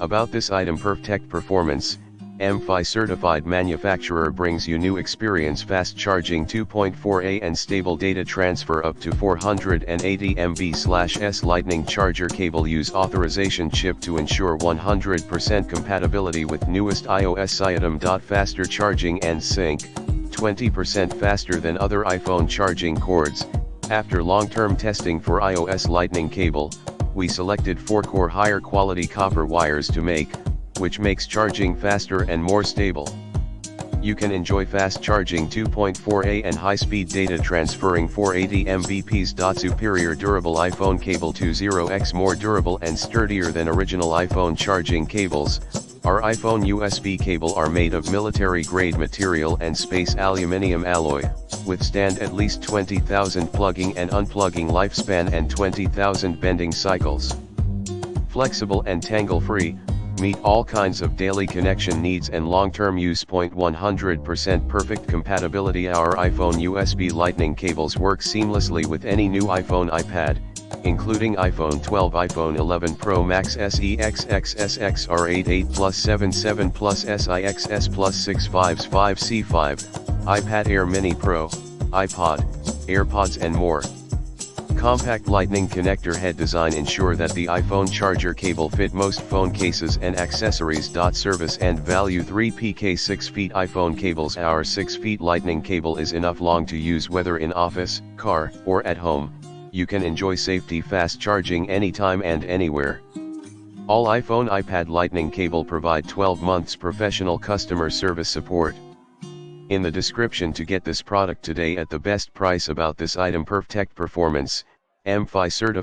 About this item: perfect performance, iPh certified manufacturer brings you new experience, fast charging 2.4A and stable data transfer up to 480 MB/s lightning charger cable. Use authorization chip to ensure 100% compatibility with newest iOS item. Faster charging and sync, 20% faster than other iPhone charging cords. After long-term testing for iOS lightning cable, we selected 4-core higher quality copper wires to make, which makes charging faster and more stable. You can enjoy fast charging 2.4A and high-speed data transferring 480 Mbps. Superior durable iPhone cable, 20x more durable and sturdier than original iPhone charging cables. Our iPhone USB cable are made of military-grade material and space aluminum alloy, withstand at least 20,000 plugging and unplugging lifespan and 20,000 bending cycles. Flexible and tangle-free, meet all kinds of daily connection needs and long-term use. 100% perfect compatibility. Our iPhone USB lightning cables work seamlessly with any new iPhone, iPad, including iPhone 12, iPhone 11 Pro Max, SE, XS, XR8, 8 Plus, 7, 7 Plus, SI, XS Plus, 6, 5, 5, C5, iPad Air Mini Pro, iPod, AirPods and more. Compact lightning connector head design ensure that the iPhone charger cable fit most phone cases and accessories. Service and value: 3PK 6 feet iPhone cables. Our 6 feet lightning cable is enough long to use whether in office, car, or at home. You can enjoy safety fast charging anytime and anywhere. All iPhone, iPad lightning cable provide 12 months professional customer service support. In the description to get this product today at the best price. About this item: perfect performance, iPh certified.